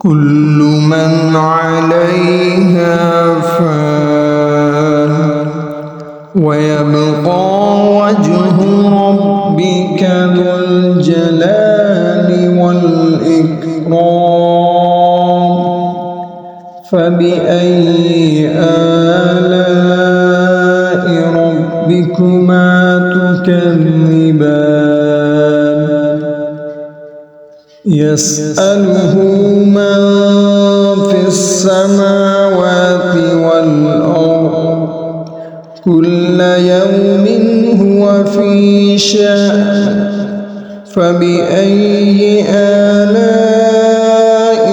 كل من عليها فان ويبقى وجه ربك ذو الجلال والإكرام فبأي آلاء ربكما تكذبان يسأله من في السماوات والأرض كل يوم هو في شأن فبأي آلاء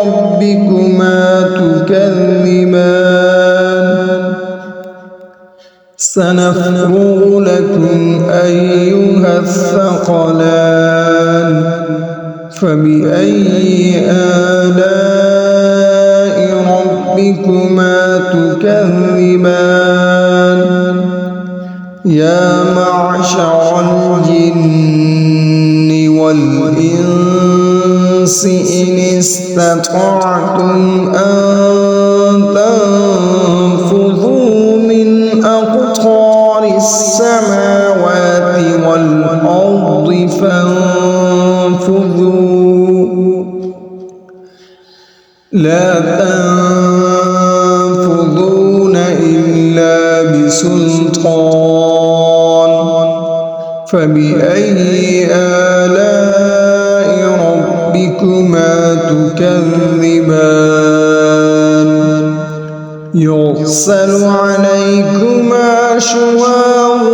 ربكما تكذبان سنفرغ لكم أيها الثقلان فبأي آلاء ربكما تكذبان يا معشر الجن والإنس إن استطعتم أن تنفذوا من أقطار السماوات والأرض فانفذوا لا تنفذون إلا بسلطان فبأي آلاء ربكما تكذبان يرسل عليكما شواظ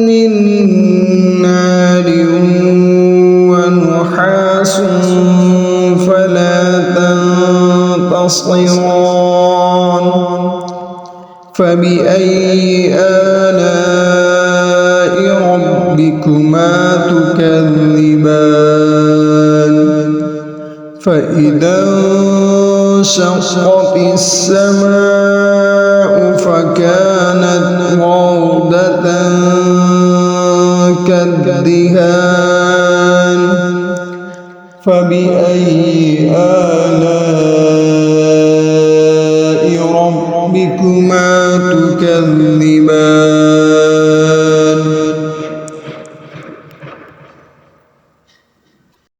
من نار ونحاس فلا تنتصران فبأي آلاء ربكما تكذبان فإذا انشقت السماء فكانت وردة كالدهان فبأي آلاء